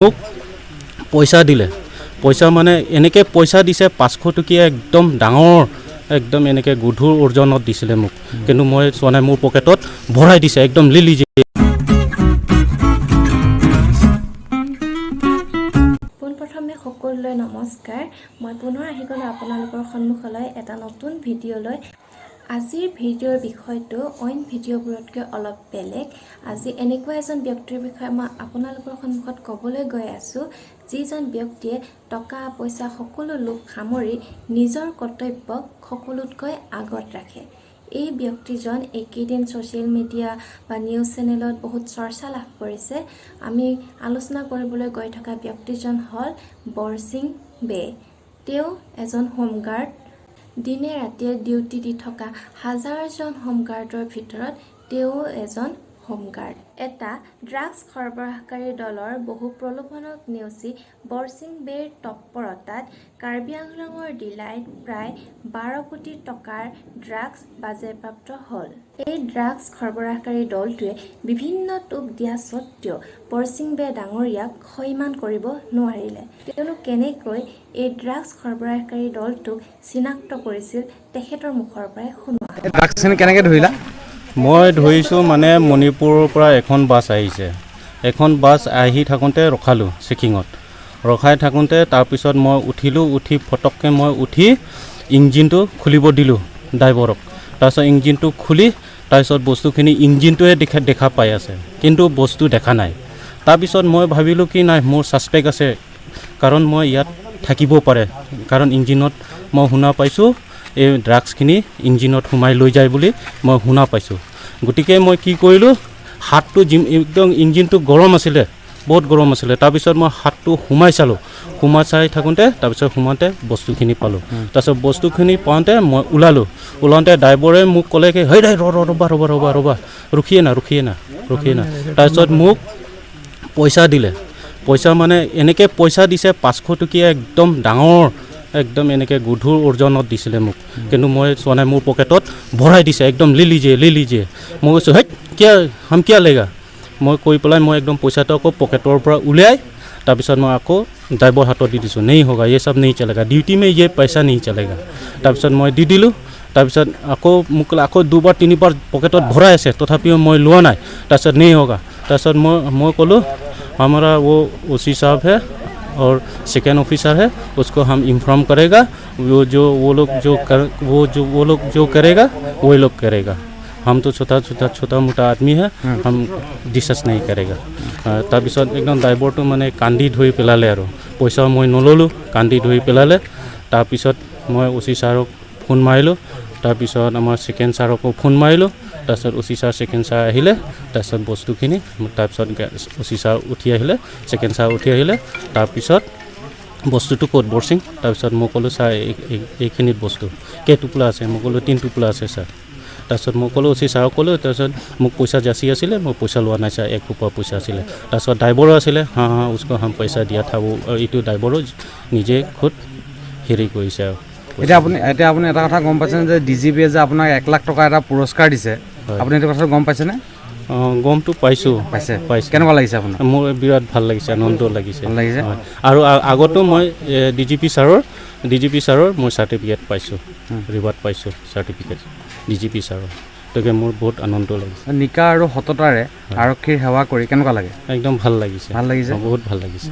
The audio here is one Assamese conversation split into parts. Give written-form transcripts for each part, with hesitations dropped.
মোক পইচা দিলে পইচা মানে এনেকৈ পইচা দিছে 500 টকীয়া একদম ডাঙৰ একদম এনেকৈ গধুৰ ওজনত দিছিলে মোক কিন্তু মই চোৱা নাই মোৰ পকেটত ভৰাই দিছে একদম লিলি যে পোনপ্ৰথমে সকলোলৈ নমস্কাৰ মই পুনৰ আহি গ'লো আপোনালোকৰ সন্মুখলৈ এটা নতুন ভিডিঅ'লৈ আজিৰ ভিডিঅ'ৰ বিষয়টো অইন ভিডিঅ'বোৰতকৈ অলপ বেলেগ আজি এনেকুৱা এজন ব্যক্তিৰ বিষয়ে মই আপোনালোকৰ সন্মুখত ক'বলৈ গৈ আছোঁ যিজন ব্যক্তিয়ে টকা পইচা সকলো লোক সামৰি নিজৰ কৰ্তব্যক সকলোতকৈ আগত ৰাখে এই ব্যক্তিজন এইকেইদিন ছ'চিয়েল মিডিয়া বা নিউজ চেনেলত বহুত চৰ্চা লাভ কৰিছে আমি আলোচনা কৰিবলৈ গৈ থকা ব্যক্তিজন হ'ল বৰছিং বে তেওঁ এজন হোমগাৰ্ড দিনে ৰাতিয়ে ডিউটি দি থকা হাজাৰজন হোমগাৰ্ডৰ ভিতৰত তেওঁ এজন হোমগাৰ্ড এটা ড্ৰাগছ সৰবৰাহকাৰী দলৰ বহু প্ৰলোভনক নেওচি বৰছিং বেৰ তৎপৰতাত কাৰ্বি আংলঙৰ ডিলাইত প্ৰায় 12 কোটি টকাৰ ড্ৰাগছ বাজেয়াপ্ত হ'ল এই ড্ৰাগছ সৰবৰাহকাৰী দলটোৱে বিভিন্ন টোপ দিয়া স্বত্তেও বৰছিং বে ডাঙৰীয়াক সৈমান কৰিব নোৱাৰিলে তেওঁলোক কেনেকৈ এই ড্ৰাগছ সৰবৰাহকাৰী দলটোক চিনাক্ত কৰিছিল তেখেতৰ মুখৰ পৰাই শুনোৱা ড্ৰাগছখিনি কেনেকৈ ধৰিলা মই ধৰিছোঁ মানে মণিপুৰৰ পৰা এখন বাছ আহিছে এখন বাছ আহি থাকোঁতে ৰখালোঁ চেকিঙত ৰখাই থাকোঁতে তাৰপিছত মই উঠি ফটককৈ মই উঠি ইঞ্জিনটো খুলিব দিলোঁ ড্ৰাইভাৰক তাৰপিছত ইঞ্জিনটো খুলি তাৰপিছত বস্তুখিনি ইঞ্জিনটোৱে দেখা পাই আছে কিন্তু বস্তু দেখা নাই তাৰপিছত মই ভাবিলোঁ কি নাই মোৰ ছাছপেক্ট আছে কাৰণ মই ইয়াত থাকিব পাৰে কাৰণ ইঞ্জিনত মই শুনা পাইছোঁ এই ড্ৰাগছখিনি ইঞ্জিনত সোমাই লৈ যায় বুলি মই শুনা পাইছোঁ গতিকে মই কি কৰিলোঁ হাতটো একদম ইঞ্জিনটো গৰম আছিলে বহুত গৰম আছিলে তাৰপিছত মই হাতটো সোমাই চাই থাকোঁতে তাৰপিছত সোমাওঁতে বস্তুখিনি পালোঁ তাৰপিছত বস্তুখিনি পাওঁতে মই ওলাওঁতে ড্ৰাইভাৰে মোক ক'লে কি হেই ৰ'বা ৰখিয়ে না তাৰপিছত মোক পইচা দিলে পইচা মানে এনেকৈ পইচা দিছে 500 টকীয়া একদম ডাঙৰ একদম এনেকৈ গধুৰ ওজনত দিছিলে মোক কিন্তু মই চোৱা নাই মোৰ পকেটত ভৰাই দিছে একদম লিলি যে মই কৈছোঁ হেই কিয় লেগা মই কৈ পেলাই মই একদম পইচাটো আকৌ পকেটৰ পৰা উলিয়াই তাৰপিছত মই আকৌ ড্ৰাইভাৰ হাতত দি দিছোঁ নেই হোগা এই চব নেই চলেগা ডিউটি মে ये पैसा नहीं चलेगा তাৰপিছত মই দি দিলোঁ তাৰপিছত আকৌ মোক আকৌ 2 3 বাৰ পকেটত ভৰাই আছে তথাপিও মই লোৱা নাই তাৰপিছত নেই হোগা তাৰপিছত মই ক'লোঁ हमारा वो ओसी साहब है और सेकेंड ऑफिसर है उसको हम इन्फॉर्म करेगा वो लोग जो करेगा वो लोग करेगा हम तो छोटा मोटा आदमी है हम डिस्कस नहीं करेगा তাৰপিছত একদম ড্ৰাইভাৰটো মানে কান্দি ধৰি পেলালে আৰু পইচা মই নল'লোঁ কান্দি ধৰি পেলালে তাৰপিছত মই ওচি ছাৰক ফোন মাৰিলোঁ তাৰপিছত আমাৰ ছেকেণ্ড ছাৰকো ফোন মাৰিলোঁ তাৰপিছত ওচি ছাৰ ছেকেণ্ড ছাৰ আহিলে তাৰপিছত বস্তুখিনি তাৰপিছত ওচি ছাৰ উঠি আহিলে ছেকেণ্ড ছাৰ উঠি আহিলে তাৰপিছত বস্তুটো ক'ত বৰছিং তাৰপিছত মই ক'লোঁ ছাৰ এইখিনিত বস্তু কেইটোপোলা আছে মই ক'লোঁ 3 টোপোলা আছে ছাৰ তাৰপিছত মই ক'লোঁ ওচি ছাৰক ক'লোঁ তাৰপিছত মোক পইচা যাচি আছিলে মই পইচা লোৱা নাই ছাৰ 1 টোপা পইচা আছিলে তাৰপিছত ড্ৰাইভাৰো আছিলে হাঁ উচকো হাম পইচা দিয়া থাকোঁ আৰু এইটো ড্ৰাইভাৰো নিজে খুদ হেৰি কৰিছে আৰু এতিয়া আপুনি এটা কথা গম পাইছেনে যে ডিজিপিয়ে যে আপোনাক 1 লাখ টকা এটা পুৰস্কাৰ দিছে আপুনি এইটো কথা গম পাইছেনে গমটো পাইছোঁ কেনেকুৱা লাগিছে আপোনাৰ মোৰ বিৰাট ভাল লাগিছে আনন্দ লাগিছে আৰু আগতো মই ডিজিপি ছাৰৰ মই চাৰ্টিফিকেট পাইছোঁ ৰিৱাৰ্ড পাইছোঁ চাৰ্টিফিকেট ডিজিপি ছাৰৰ গতিকে মোৰ বহুত আনন্দ লাগিছে নিকা আৰু সততাৰে আৰক্ষীৰ সেৱা কৰি কেনেকুৱা লাগে একদম ভাল লাগিছে বহুত ভাল লাগিছে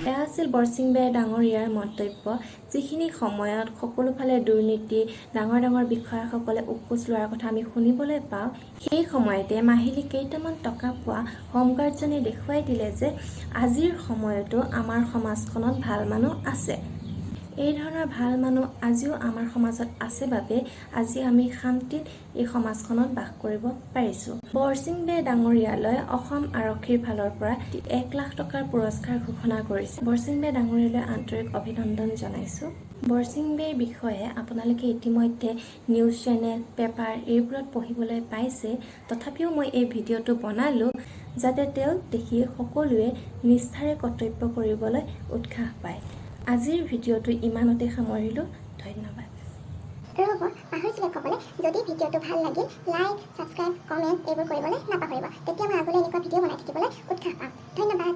এয়া আছিল বৰছিং বে ডাঙৰীয়াৰ মন্তব্য যিখিনি সময়ত সকলোফালে দুৰ্নীতি ডাঙৰ বিষয়াসকলে উৎকোচ লোৱাৰ কথা আমি শুনিবলৈ পাওঁ সেই সময়তে মাহিলী কেইটামান টকা পোৱা হোমগাৰ্ডজনে দেখুৱাই দিলে যে আজিৰ সময়তো আমাৰ সমাজখনত ভাল মানুহ আছে এই ধৰণৰ ভাল মানুহ আজিও আমাৰ সমাজত আছে বাবে আজি আমি শান্তিত এই সমাজখনত বাস কৰিব পাৰিছোঁ বৰছিং বে ডাঙৰীয়ালৈ অসম আৰক্ষীৰ ফালৰ পৰা 1 লাখ টকাৰ পুৰস্কাৰ ঘোষণা কৰিছে বৰছিং বে ডাঙৰীয়ালৈ আন্তৰিক অভিনন্দন জনাইছোঁ বৰছিং বেৰ বিষয়ে আপোনালোকে ইতিমধ্যে নিউজ চেনেল পেপাৰ এইবোৰত পঢ়িবলৈ পাইছে তথাপিও মই এই ভিডিঅ'টো বনালোঁ যাতে তেওঁ দেখি সকলোৱে নিষ্ঠাৰে কৰ্তব্য কৰিবলৈ উৎসাহ পায় আজিৰ ভিডিঅ'টো ইমানতে সামৰিলোঁ ধন্যবাদ ৰ'ব পাহৰিছিলে ক'বলৈ যদি ভিডিঅ'টো ভাল লাগিল লাইক ছাবস্ক্ৰাইব কমেণ্ট এইবোৰ কৰিবলৈ নাপাহৰিব তেতিয়া মই আগলৈ এনেকুৱা ভিডিঅ' বনাই থাকিবলৈ উৎসাহ পাম ধন্যবাদ